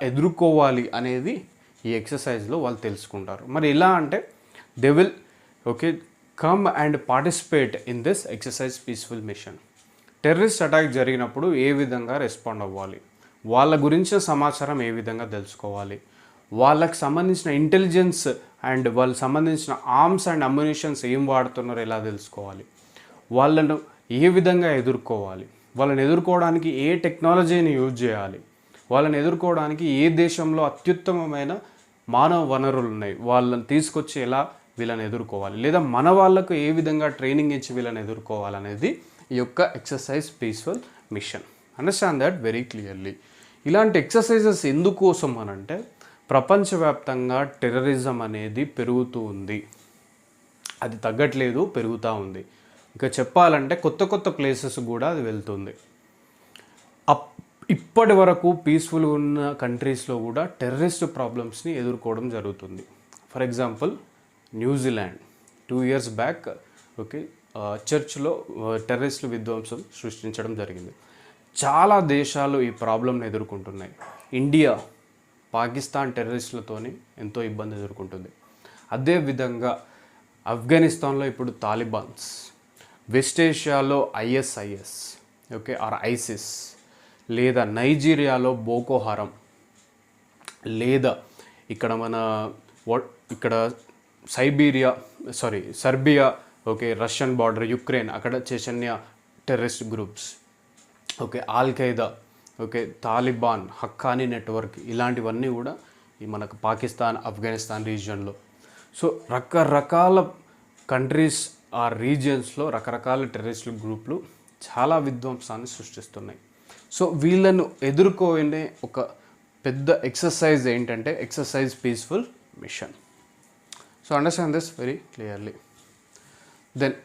ఎదుర్కోవాలి అనేది ఈ ఎక్సర్సైజ్లో వాళ్ళు తెలుసుకుంటారు. మరి ఎలా అంటే they will come and participate in this exercise peaceful mission. Terrorist attack జరిగినప్పుడు ఏ విధంగా రెస్పాండ్ అవ్వాలి, వాళ్ళ గురించిన సమాచారం ఏ విధంగా తెలుసుకోవాలి, వాళ్ళకి సంబంధించిన ఇంటెలిజెన్స్ అండ్ వాళ్ళకి సంబంధించిన ఆర్మ్స్ అండ్ అమ్యునిషన్స్ ఏం వాడుతున్నారో ఎలా తెలుసుకోవాలి, వాళ్ళను ఏ విధంగా ఎదుర్కోవాలి, వాళ్ళని ఎదుర్కోవడానికి ఏ టెక్నాలజీని యూజ్ చేయాలి, వాళ్ళని ఎదుర్కోవడానికి ఏ దేశంలో అత్యుత్తమమైన మానవ వనరులు ఉన్నాయి, వాళ్ళని తీసుకొచ్చి ఎలా వీళ్ళని ఎదుర్కోవాలి, లేదా మన వాళ్ళకు ఏ విధంగా ట్రైనింగ్ ఇచ్చి వీళ్ళని ఎదుర్కోవాలనేది ఈ యొక్క exercise peaceful mission. Understand that very clearly. ఇలాంటి ఎక్సర్సైజెస్ ఎందుకోసం అనంటే ప్రపంచవ్యాప్తంగా టెర్రరిజం అనేది పెరుగుతూ ఉంది, అది తగ్గట్లేదు, పెరుగుతూ ఉంది. ఇంకా చెప్పాలంటే కొత్త కొత్త ప్లేసెస్ కూడా అది వెళ్తుంది. ఇప్పటి వరకు పీస్ఫుల్గా ఉన్న కంట్రీస్లో కూడా టెర్రరిస్ట్ ప్రాబ్లమ్స్ని ఎదుర్కోవడం జరుగుతుంది. For example New Zealand 2 years back చర్చ్లో టెర్రరిస్టులు విధ్వంసం సృష్టించడం జరిగింది. చాలా దేశాలు ఈ ప్రాబ్లంని ఎదుర్కొంటున్నాయి. ఇండియా పాకిస్తాన్ టెర్రరిస్టులతోని ఎంతో ఇబ్బంది ఎదుర్కొంటుంది. అదేవిధంగా ఆఫ్ఘనిస్తాన్లో ఇప్పుడు తాలిబాన్స్, వెస్ట్ ఏషియాలో ఐఎస్ఐఎస్, ఓకే, ఆర్ ఐసిస్, లేదా నైజీరియాలో బోకో హరం, లేదా ఇక్కడ మన ఇక్కడ Serbia, okay, Russian border, Ukraine, అక్కడ Chechnya terrorist groups, okay, al Qaeda, okay, Taliban, Haqqani network, ఇలాంటివన్నీ కూడా ఈ మనకు పాకిస్తాన్, ఆఫ్ఘనిస్తాన్ రీజియన్లో. సో రకరకాల కంట్రీస్ ఆ రీజియన్స్లో రకరకాల టెర్రరిస్ట్ గ్రూపులు చాలా విధ్వంసాన్ని సృష్టిస్తున్నాయి. సో వీళ్ళను ఎదుర్కొనే ఒక పెద్ద ఎక్సర్సైజ్ ఏంటంటే exercise peaceful mission. So understand this very clearly. Then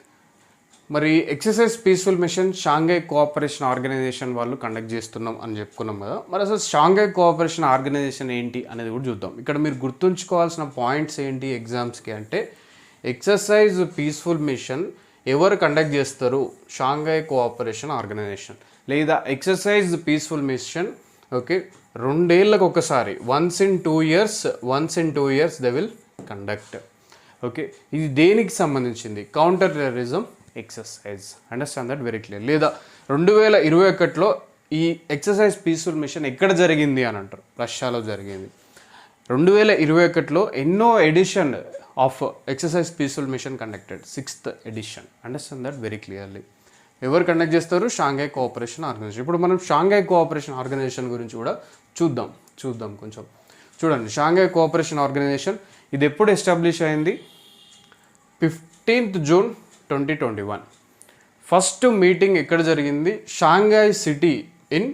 మరి exercise peaceful mission Shanghai cooperation organisation వాళ్ళు కండక్ట్ చేస్తున్నాం అని చెప్పుకున్నాం కదా. మరి అసలు షాంఘై కోఆపరేషన్ ఆర్గనైజేషన్ ఏంటి అనేది కూడా చూద్దాం. ఇక్కడ మీరు గుర్తుంచుకోవాల్సిన పాయింట్స్ ఏంటి ఎగ్జామ్స్కి అంటే, ఎక్సర్సైజ్ పీస్ఫుల్ మిషన్ ఎవరు కండక్ట్ చేస్తారు? Shanghai cooperation organisation. లేదా ఎక్సర్సైజ్ పీస్ఫుల్ మిషన్, ఓకే, 2 ఏళ్ళకు ఒకసారి, once in two years they will conduct. Okay, ఇది దేనికి సంబంధించింది? Counter terrorism exercise. Understand that very clear. లేదా 2021లో ఈ ఎక్సర్సైజ్ పీస్ఫుల్ మిషన్ ఎక్కడ జరిగింది అని అంటారు? రష్యాలో జరిగింది. 2021లో ఎన్నో edition of exercise peaceful mission conducted, 6th edition. Understand that very clearly. ఎవరు కండక్ట్ చేస్తారు? Shanghai cooperation organisation. ఇప్పుడు మనం షాంఘై కోఆపరేషన్ ఆర్గనైజేషన్ గురించి కూడా చూద్దాం కొంచెం. చూడండి, షాంఘై కోఆపరేషన్ ఆర్గనైజేషన్ ఇది ఎప్పుడు ఎస్టాబ్లిష్ అయింది? 15th June 2021. ఫస్ట్ మీటింగ్ ఎక్కడ జరిగింది? Shanghai city in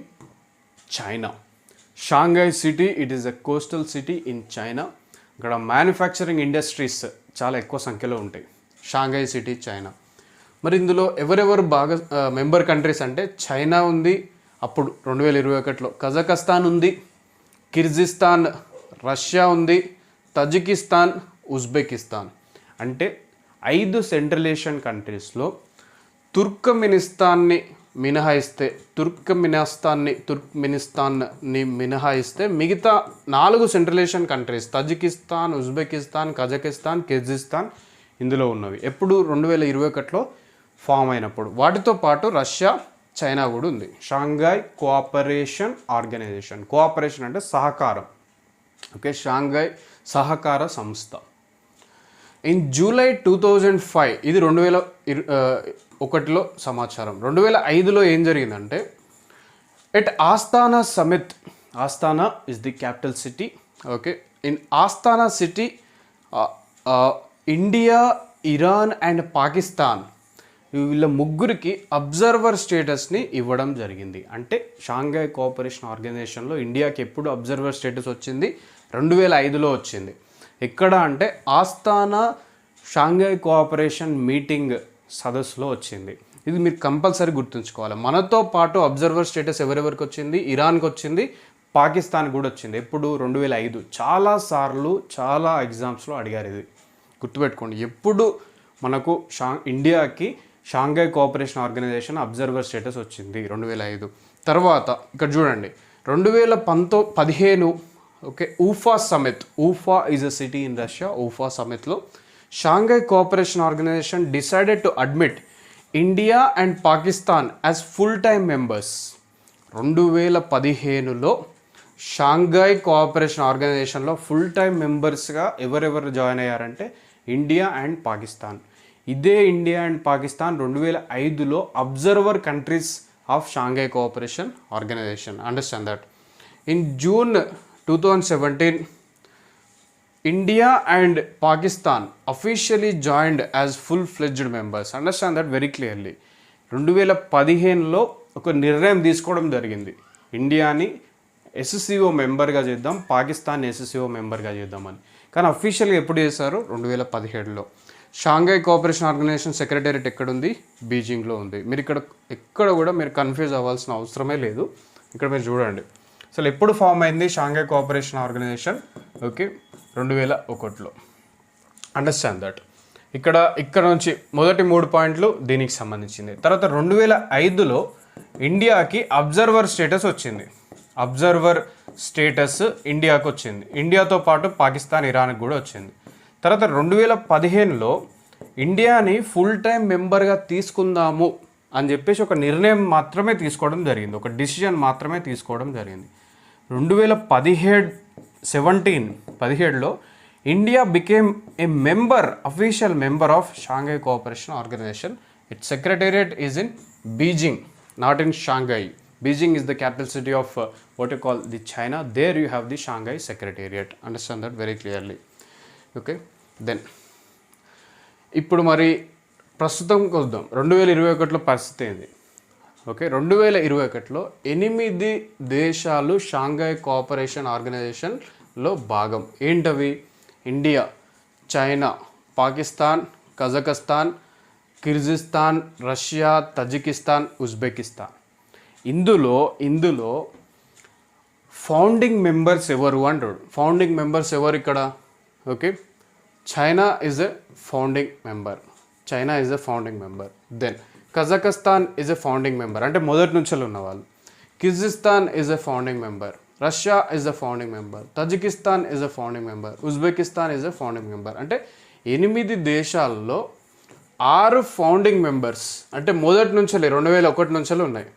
China. Shanghai city, it is a coastal city in China. ఇక్కడ మ్యానుఫ్యాక్చరింగ్ ఇండస్ట్రీస్ చాలా ఎక్కువ సంఖ్యలో ఉంటాయి. Shanghai city, China. మరి ఇందులో ఎవరెవరు బాగా మెంబర్ కంట్రీస్ అంటే, చైనా ఉంది అప్పుడు 2021లో, కజకస్తాన్ ఉంది, కిర్గిజిస్తాన్, రష్యా ఉంది, తజికిస్తాన్, ఉజ్బెకిస్తాన్. అంటే 5 సెంట్రల్ ఏషియన్ కంట్రీస్లో తుర్క్మెనిస్తాన్ని మినహాయిస్తే మిగతా 4 central Asian countries, Tajikistan, Uzbekistan, Kazakhstan, Kyrgyzstan ఇందులో ఉన్నవి. ఎప్పుడు? 2021లో ఫామ్ అయినప్పుడు. వాటితో పాటు రష్యా, చైనా కూడా ఉంది. Shanghai cooperation organisation. కోఆపరేషన్ అంటే సహకారం, ఓకే, షాంఘై సహకార సంస్థ. ఇన్ జూలై 2005, ఇది 2001లో సమాచారం. 2005లో ఏం జరిగిందంటే, at Astana summit, Astana is the capital city, okay, in Astana city India, Iran and Pakistan వీళ్ళ ముగ్గురికి అబ్జర్వర్ స్టేటస్ని ఇవ్వడం జరిగింది. అంటే షాంఘై కోఆపరేషన్ ఆర్గనైజేషన్లో ఇండియాకి ఎప్పుడు అబ్జర్వర్ స్టేటస్ వచ్చింది? 2005లో వచ్చింది. ఎక్కడ అంటే ఆస్తానా షాంఘై కోఆపరేషన్ మీటింగ్ సదస్సులో వచ్చింది. ఇది మీరు కంపల్సరీ గుర్తుంచుకోవాలి. మనతో పాటు అబ్జర్వర్ స్టేటస్ ఎవరెవరికి వచ్చింది? ఇరాన్కి వచ్చింది, పాకిస్తాన్ కూడా వచ్చింది. ఎప్పుడు? 2005. చాలాసార్లు చాలా ఎగ్జామ్స్లో అడిగారు. ఇది గుర్తుపెట్టుకోండి. ఎప్పుడు మనకు ఇండియాకి Shanghai cooperation organisation observer status వచ్చింది? 2005. తర్వాత ఇక్కడ చూడండి, 2015, okay, Ufa summit. Ufa is a city in Russia. Ufa సమిట్లో Shanghai cooperation organisation decided to admit India and Pakistan as full time members. 2015లో షాంఘై కోఆపరేషన్ ఆర్గనైజేషన్లో ఫుల్ టైమ్ మెంబర్స్గా ఎవరెవరు join అయ్యారంటే ఇండియా అండ్ పాకిస్తాన్. ఇదే ఇండియా అండ్ పాకిస్తాన్ 2005లో observer countries of Shanghai cooperation organisation. Understand that. In June 2017, India and Pakistan officially joined as full-fledged members. Understand that very clearly. 2015లో ఒక నిర్ణయం తీసుకోవడం జరిగింది, ఇండియాని ఎస్సీఓ మెంబర్గా చేద్దాం, పాకిస్తాన్ ఎస్సీఓ మెంబర్గా చేద్దామని. కానీ అఫీషియల్గా ఎప్పుడు చేశారు? 2017లో. షాంఘై కోఆపరేషన్ ఆర్గనైజేషన్ సెక్రటేరియట్ ఎక్కడుంది? బీజింగ్లో ఉంది. మీరు ఎక్కడ కూడా మీరు కన్ఫ్యూజ్ అవ్వాల్సిన అవసరమే లేదు. ఇక్కడ మీరు చూడండి, అసలు ఎప్పుడు ఫామ్ అయింది షాంఘై కోఆపరేషన్ ఆర్గనైజేషన్? ఓకే, 2001లో. Understand that. ఇక్కడ నుంచి మొదటి 3 పాయింట్లు దీనికి సంబంధించింది. తర్వాత 2005లో ఇండియాకి అబ్జర్వర్ స్టేటస్ వచ్చింది. అబ్జర్వర్ స్టేటస్ ఇండియాకు వచ్చింది. ఇండియాతో పాటు పాకిస్తాన్, ఇరాన్కి కూడా వచ్చింది. తర్వాత 2015లో ఇండియాని ఫుల్ టైం మెంబర్గా తీసుకుందాము అని చెప్పేసి ఒక నిర్ణయం మాత్రమే తీసుకోవడం జరిగింది, ఒక డిసిజన్ మాత్రమే తీసుకోవడం జరిగింది. 2017లో India became a member, official member of Shanghai cooperation organisation. Its secretariat is in Beijing, not in Shanghai. Beijing is the capital city of what you call the China. There you have the Shanghai Secretariat. Understand that very clearly. Okay. Then ఇప్పుడు మరి ప్రస్తుతం కొద్దాం 2021లో పరిస్థితి ఏంది? Okay, 2021లో 8 దేశాలు Shanghai cooperation ఆర్గనైజేషన్లో భాగం. ఏంటవి? India, China, Pakistan, Kazakhstan, Kyrgyzstan, Russia, Tajikistan, Uzbekistan. ఇందులో ఫౌండింగ్ మెంబర్స్ ఎవరు అంటాడు. ఫౌండింగ్ మెంబర్స్ ఎవరు ఇక్కడ? Okay, China is a founding member. Then Kazakhstan is a founding member, అంటే మొదటి నుంచి ఉన్న వాళ్ళు. Kyrgyzstan is a founding member. Russia is a founding member. Tajikistan is a founding member. Uzbekistan is a founding member. అంటే 8 దేశాల్లో 6 founding members, అంటే మొదటి నుంచి 2001 నుంచి ఉన్నాయి.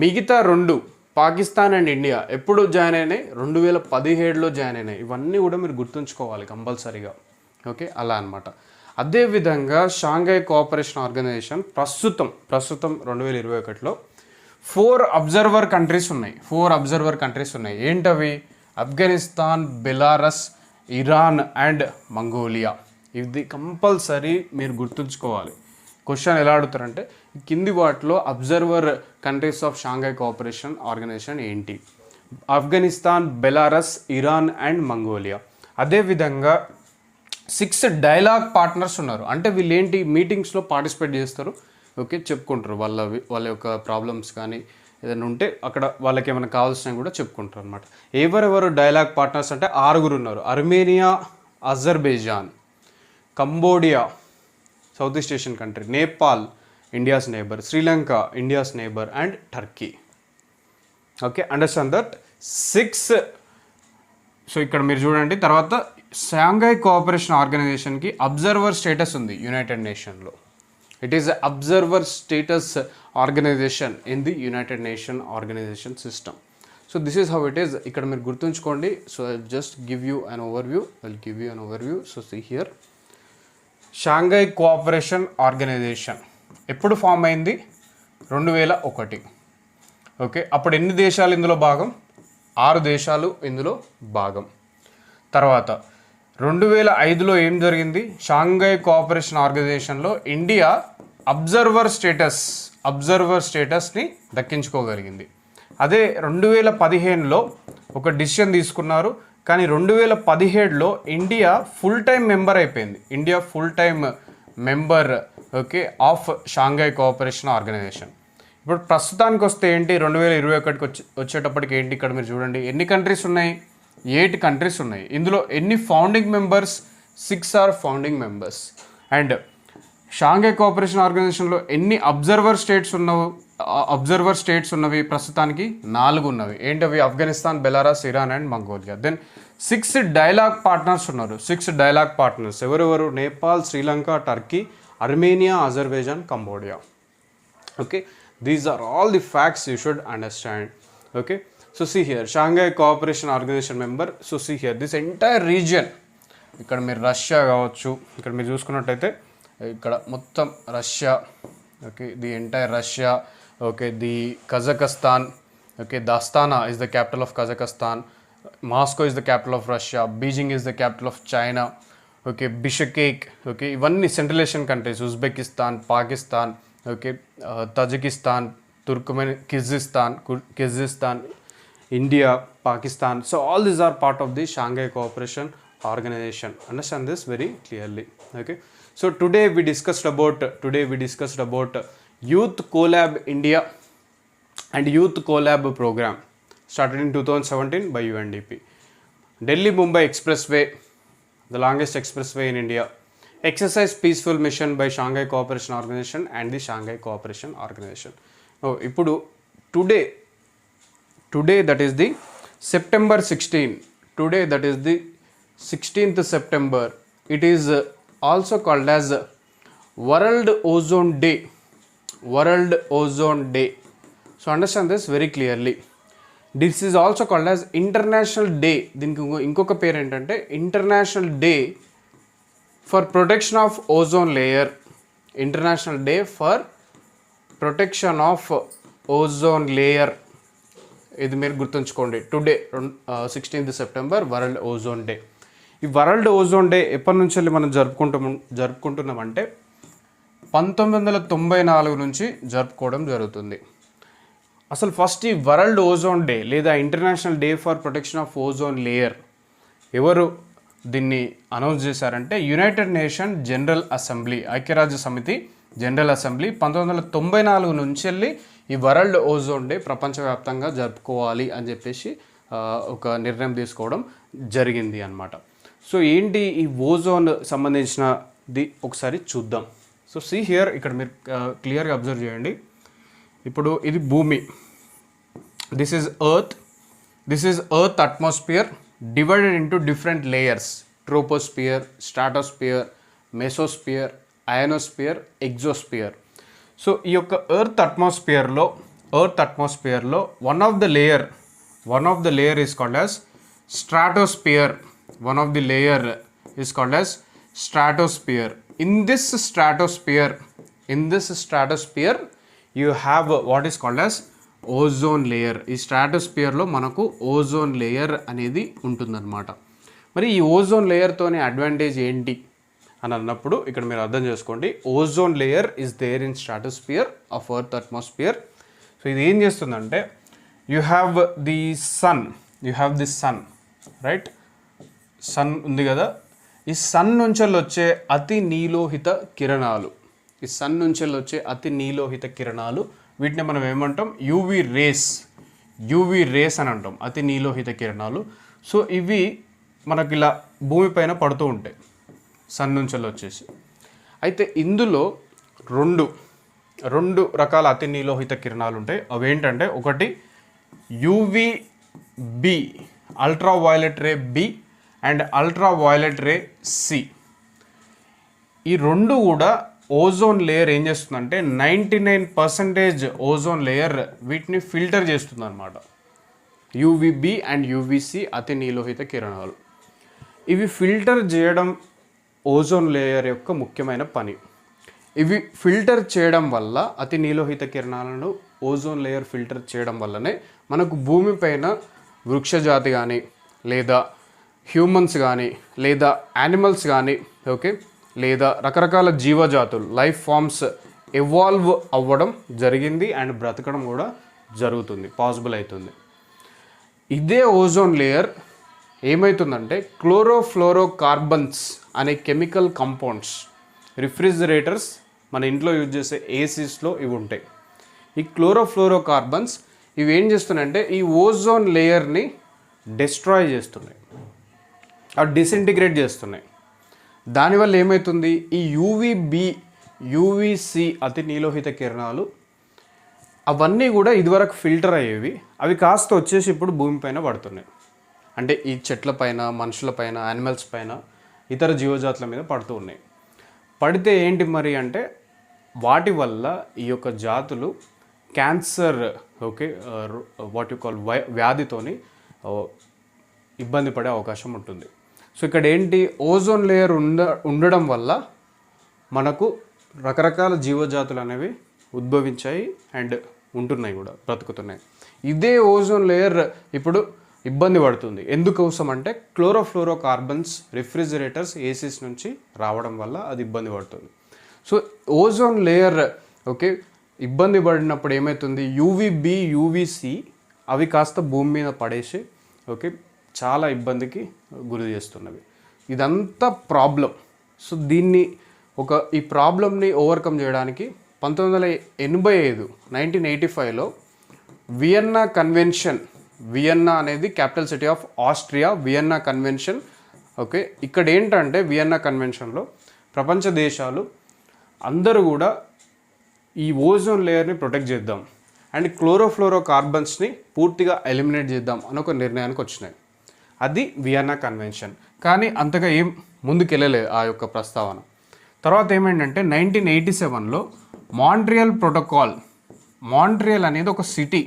మిగతా 2 పాకిస్తాన్ అండ్ ఇండియా ఎప్పుడు జాయిన్ అయినాయి? 2017లో జాయిన్ అయినాయి. ఇవన్నీ కూడా మీరు గుర్తుంచుకోవాలి కంపల్సరీగా. ఓకే, అలా అనమాట. అదేవిధంగా షాంఘై కోఆపరేషన్ ఆర్గనైజేషన్ ప్రస్తుతం 2021లో 4 అబ్జర్వర్ కంట్రీస్ ఉన్నాయి. ఏంటవి? Afghanistan, Belarus, Iran and Mongolia. ఇది కంపల్సరీ మీరు గుర్తుంచుకోవాలి. క్వశ్చన్ ఎలా అడుగుతారంటే, కింది వాటిలో observer countries of Shanghai cooperation organisation ఏంటి? Afghanistan, Belarus, Iran and Mongolia. అదేవిధంగా 6 డైలాగ్ పార్ట్నర్స్ ఉన్నారు. అంటే వీళ్ళు ఏంటి? మీటింగ్స్లో పార్టిసిపేట్ చేస్తారు. ఓకే, చెప్పుకుంటారు వాళ్ళ యొక్క ప్రాబ్లమ్స్ కానీ ఏదైనా ఉంటే అక్కడ వాళ్ళకి ఏమైనా కావాల్సినవి కూడా చెప్పుకుంటారు అనమాట. ఎవరెవరు డైలాగ్ పార్ట్నర్స్ అంటే 6 ఉన్నారు. Armenia, Azerbaijan, Cambodia, south east Asian country, Nepal, India's neighbour, Sri Lanka, India's neighbour and Turkey. Okay, understand that 6. So ఇక్కడ మీరు చూడండి. తర్వాత షాంఘై కోఆపరేషన్ ఆర్గనైజేషన్కి అబ్జర్వర్ స్టేటస్ ఉంది యునైటెడ్ నేషన్లో. It is observer status organisation in the united nation organisation system. So this is how it is. ఇక్కడ మీరు గుర్తుంచుకోండి. So I just give you an overview. So see here, Shanghai cooperation organisation ఎప్పుడు form అయింది? 2001. Okay, అప్పుడు ఎన్ని దేశాలు ఇందులో భాగం? 6 దేశాలు ఇందులో భాగం. తర్వాత 2005లో ఏం జరిగింది? షాంఘై కోఆపరేషన్ ఆర్గనైజేషన్లో ఇండియా అబ్జర్వర్ స్టేటస్ని దక్కించుకోగలిగింది. అదే 2015లో ఒక డిసిషన్ తీసుకున్నారు. కానీ 2017లో ఇండియా ఫుల్ టైం మెంబర్ అయిపోయింది. Okay, of Shanghai cooperation organisation. ఇప్పుడు ప్రస్తుతానికి వస్తే ఏంటి? 2021కి వచ్చేటప్పటికి ఏంటి? ఇక్కడ మీరు చూడండి, ఎన్ని కంట్రీస్ ఉన్నాయి? 8 కంట్రీస్ ఉన్నాయి. ఇందులో ఎన్ని founding members? 6 are founding members. And Shanghai cooperation ఆర్గనైజేషన్లో ఎన్ని అబ్జర్వర్ స్టేట్స్ ఉన్నవి? ప్రస్తుతానికి 4 ఉన్నవి. ఏంటవి? Afghanistan, Belarus, Iran and Mongolia. Then 6 dialogue partners ఉన్నారు. 6 డైలాగ్ పార్ట్నర్స్ ఎవరెవరు? Nepal, Sri Lanka, Turkey, Armenia, Azerbaijan, Cambodia. Okay, these are all the facts you should understand. Okay, so see here, Shanghai cooperation organisation member. So see here, this entire region. ఇక్కడ మీరు Russia కావచ్చు, ఇక్కడ మీరు చూసుకున్నట్టయితే ఇక్కడ మొత్తం Russia. Okay, the entire Russia. Okay, the Kazakhstan. Okay, the Astana is the capital of Kazakhstan. Moscow is the capital of Russia. Beijing is the capital of China. Okay, Bishkek. Okay, ఇవన్నీ central Asian countries. Uzbekistan, Pakistan, okay, Tajikistan, Kyrgyzstan, India, Pakistan. So all these are part of the Shanghai cooperation organisation. Understand this very clearly. Okay, so today we discussed about Youth Collab India and Youth Collab program started in 2017 by UNDP. Delhi-Mumbai Expressway, the longest expressway in India. Exercise Peaceful Mission by Shanghai Cooperation Organization and the Shanghai Cooperation Organization. Now, today that is the September 16, today that is the 16th September, it is also called as World Ozone Day. World Ozone Day. So understand this very clearly. This is also called as International Day. దీనికి ఇంకొక పేరు ఏంటంటే international day for protection of ozone layer. International day for protection of ozone layer. ఇది మీరు గుర్తుంచుకోండి. Today 16th September world ozone day. ఈ world ozone day ఎప్పటి నుంచి వెళ్ళి మనం జరుపుకుంటున్నామంటే 1994 నుంచి జరుపుకోవడం జరుగుతుంది. అసలు ఫస్ట్ ఈ వరల్డ్ ఓజోన్ డే లేదా international day for protection of ozone layer ఎవరు దీన్ని అనౌన్స్ చేశారంటే యునైటెడ్ నేషన్ జనరల్ అసెంబ్లీ, ఐక్యరాజ్య సమితి జనరల్ అసెంబ్లీ 1994 నుంచి వెళ్ళి ఈ వరల్డ్ ఓజోన్ డే ప్రపంచవ్యాప్తంగా జరుపుకోవాలి అని చెప్పేసి ఒక నిర్ణయం తీసుకోవడం జరిగింది అన్నమాట. సో ఏంటి ఈ ఓజోన్ సంబంధించినది ఒకసారి చూద్దాం. సో సీ హియర్, ఇక్కడ మీరు క్లియర్గా అబ్జర్వ్ చేయండి. ఇప్పుడు ఇది భూమి, this is earth atmosphere divided into different layers. Troposphere, stratosphere, mesosphere, ionosphere, exosphere. So ఈ యొక్క ఎర్త్ అట్మాస్ఫియర్లో one of the layer is called as stratosphere. One of the layer is called as stratosphere. In this stratosphere you have what is called as ozone layer. ఈ స్ట్రాటోస్ఫియర్లో మనకు ozone layer అనేది ఉంటుందన్నమాట. మరి ఈ ozone లేయర్తోనే advantage ఏంటి అని అన్నప్పుడు ఇక్కడ మీరు అర్థం చేసుకోండి. Ozone layer is there in stratosphere of earth atmosphere. So ఇది ఏం చేస్తుందంటే you have the sun right. Sun ఉంది కదా, ఈ సన్ నుంచి వచ్చే అతి నీలోహిత కిరణాలు వీటిని మనం ఏమంటాం? యూవీ రేస్ అని అంటాం, అతి నీలోహిత కిరణాలు. సో ఇవి మనకి ఇలా భూమిపైన పడుతూ ఉంటాయి సన్ నుంచి వచ్చేసి. అయితే ఇందులో రెండు రకాల అతి నీలోహిత కిరణాలు ఉంటాయి. అవేంటంటే ఒకటి UVB, ultra violet ray B and ultra violet ray C. ఈ రెండు కూడా ఓజోన్ లేయర్ ఏం చేస్తుందంటే 99% ఓజోన్ లేయర్ వీటిని ఫిల్టర్ చేస్తుంది అనమాట. యూవీబి అండ్ యూవీసి అతి నీలోహిత కిరణాలు. ఇవి ఫిల్టర్ చేయడం ఓజోన్ లేయర్ యొక్క ముఖ్యమైన పని. ఇవి ఫిల్టర్ చేయడం వల్ల, అతి నీలోహిత కిరణాలను ఓజోన్ లేయర్ ఫిల్టర్ చేయడం వల్లనే మనకు భూమిపైన వృక్షజాతి కానీ లేదా హ్యూమన్స్ కానీ లేదా యానిమల్స్ కానీ లేదా రకరకాల జీవజాతులు లైఫ్ ఫామ్స్ ఎవాల్వ్ అవ్వడం జరిగింది అండ్ బ్రతకడం కూడా జరుగుతుంది, పాసిబుల్ అవుతుంది. ఇదే ఓజోన్ లేయర్ ఏమవుతుందంటే క్లోరోఫ్లోరోకార్బన్స్ అనే కెమికల్ కంపౌండ్స్, రిఫ్రిజిరేటర్స్, మన ఇంట్లో యూజ్ చేసే ఏసీస్లో ఇవి ఉంటాయి. ఈ క్లోరోఫ్లోరోకార్బన్స్ ఇవి ఏం చేస్తున్నాయంటే ఈ ఓజోన్ లేయర్ని డిస్ట్రాయ్ చేస్తున్నాయి, డిసింటిగ్రేట్ చేస్తున్నాయి. దానివల్ల ఏమవుతుంది? ఈ యూవీబి, యూవీసి అతి నీలోహిత కిరణాలు అవన్నీ కూడా ఇదివరకు ఫిల్టర్ అయ్యేవి, అవి కాస్త వచ్చేసి ఇప్పుడు భూమిపైన పడుతున్నాయి. అంటే ఈ చెట్లపైన, మనుషులపైన, యానిమల్స్ పైన, ఇతర జీవజాతుల మీద పడుతూ ఉన్నాయి. పడితే ఏంటి మరి అంటే వాటి వల్ల ఈ యొక్క జాతులు క్యాన్సర్ వాట్ యు కాల్ వ్యాధితోని ఇబ్బంది పడే అవకాశం ఉంటుంది. సో ఇక్కడ ఏంటి, ఓజోన్ లేయర్ ఉండడం వల్ల మనకు రకరకాల జీవజాతులు అనేవి ఉద్భవించాయి అండ్ ఉంటున్నాయి కూడా, బ్రతుకుతున్నాయి. ఇదే ఓజోన్ లేయర్ ఇప్పుడు ఇబ్బంది పడుతుంది. ఎందుకోసం అంటే క్లోరోఫ్లోరోకార్బన్స్, రిఫ్రిజిరేటర్స్, ఏసీస్ నుంచి రావడం వల్ల అది ఇబ్బంది పడుతుంది. సో ఓజోన్ లేయర్ ఇబ్బంది పడినప్పుడు ఏమవుతుంది, యూవీబి, యూవీసి అవి కాస్త భూమి మీద పడేసి చాలా ఇబ్బందికి గురి చేస్తున్నవి. ఇదంతా ప్రాబ్లం. సో ఈ ప్రాబ్లమ్ని ఓవర్కమ్ చేయడానికి 1985లో వియన్నా అనేది capital city of Austria, Vienna convention. ఇక్కడ ఏంటంటే వియన్నా కన్వెన్షన్లో ప్రపంచ దేశాలు అందరూ కూడా ఈ ఓజోన్ లేయర్ని ప్రొటెక్ట్ చేద్దాం అండ్ క్లోరోఫ్లోరో కార్బన్స్ని పూర్తిగా ఎలిమినేట్ చేద్దాం అని ఒక నిర్ణయానికి వచ్చినాయి. అది వియన్నా కన్వెన్షన్. కానీ అంతగా ఏం ముందుకెళ్ళలేదు ఆ యొక్క ప్రస్తావన. తర్వాత ఏమైందంటే 1987లో మాంట్రియల్ ప్రోటోకాల్. మాంట్రియల్ అనేది ఒక సిటీ,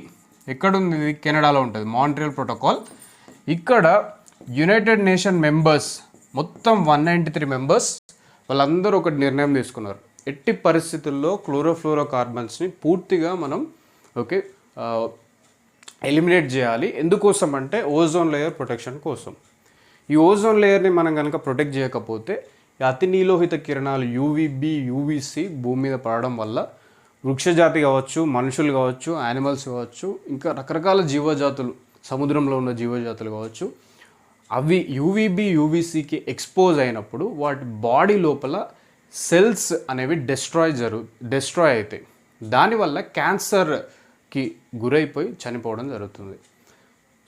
ఎక్కడుంది? ఇది కెనడాలో ఉంటుంది. Montreal protocol. ఇక్కడ యునైటెడ్ నేషన్ మెంబర్స్ మొత్తం 193 మెంబర్స్ వాళ్ళందరూ ఒక నిర్ణయం తీసుకున్నారు. ఎట్టి పరిస్థితుల్లో క్లోరోఫ్లోరో కార్బన్స్ని పూర్తిగా మనం ఎలిమినేట్ చేయాలి. ఎందుకోసం అంటే ఓజోన్ లేయర్ ప్రొటెక్షన్ కోసం. ఈ ఓజోన్ లేయర్ని మనం కనుక ప్రొటెక్ట్ చేయకపోతే అతి నీలోహిత కిరణాలు యూవీబీ, యూవీసీ భూమి మీద పడడం వల్ల వృక్షజాతి కావచ్చు, మనుషులు కావచ్చు, యానిమల్స్ కావచ్చు, ఇంకా రకరకాల జీవజాతులు, సముద్రంలో ఉన్న జీవజాతులు కావచ్చు, అవి యూవీబీ, యూవీసీకి ఎక్స్పోజ్ అయినప్పుడు వాటి బాడీ లోపల సెల్స్ అనేవి డెస్ట్రాయ్ అవుతాయి. దానివల్ల క్యాన్సర్కి గురైపోయి చనిపోవడం జరుగుతుంది.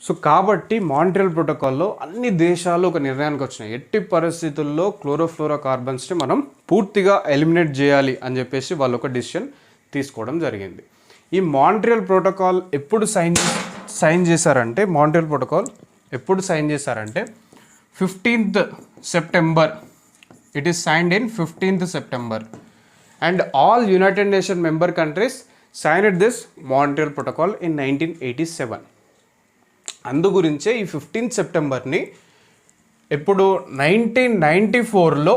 సో కాబట్టి మాంట్రియల్ ప్రోటోకాల్లో అన్ని దేశాలు ఒక నిర్ణయానికి వచ్చినాయి. ఎట్టి పరిస్థితుల్లో క్లోరోఫ్లోరో కార్బన్స్ని మనం పూర్తిగా ఎలిమినేట్ చేయాలి అని చెప్పేసి వాళ్ళు ఒక డిసిషన్ తీసుకోవడం జరిగింది. ఈ మాంట్రియల్ ప్రోటోకాల్ ఎప్పుడు సైన్ చేశారంటే 15th September. It is signed in 15th September. And all United Nations member countries signed this Montreal Protocol in 1987. అందు గురించే ఈ 15th సెప్టెంబర్ని ఎప్పుడు 1994లో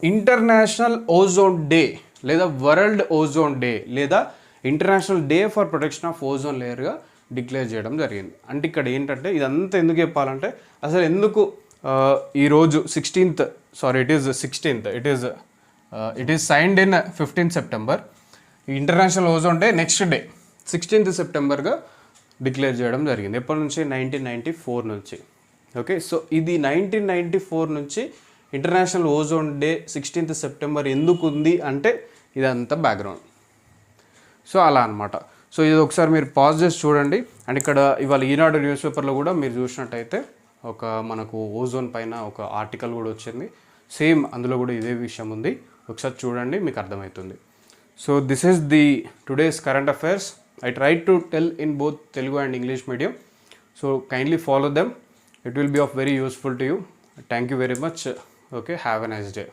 ఇంటర్నేషనల్ ఓజోన్ డే లేదా వరల్డ్ ఓజోన్ డే లేదా international day for protection of ozone లేయర్గా declare చేయడం జరిగింది. అంటే ఇక్కడ ఏంటంటే ఇదంతా ఎందుకు చెప్పాలంటే అసలు ఎందుకు ఈరోజు 16th, it is signed in 15th September. International ozone day next day 16th సెప్టెంబర్గా డిక్లేర్ చేయడం జరిగింది. ఎప్పటి నుంచి? 1994 నుంచి. ఓకే, సో ఇది 1994 నుంచి international ozone day 16th September ఎందుకు ఉంది అంటే ఇదంతా బ్యాక్గ్రౌండ్. సో అలా అనమాట. సో ఇది ఒకసారి మీరు పాజ్ చేసి చూడండి. అండ్ ఇక్కడ ఇవాళ ఈనాడు న్యూస్ పేపర్లో కూడా మీరు చూసినట్టయితే మనకు ఓజోన్ పైన ఒక ఆర్టికల్ కూడా వచ్చింది. సేమ్ అందులో కూడా ఇదే విషయం ఉంది. ఒకసారి చూడండి, మీకు అర్థమవుతుంది. So this is the today's current affairs. I tried to tell in both Telugu and English medium. So kindly follow them. It will be of very useful to you. Thank you very much. Okay, have a nice day.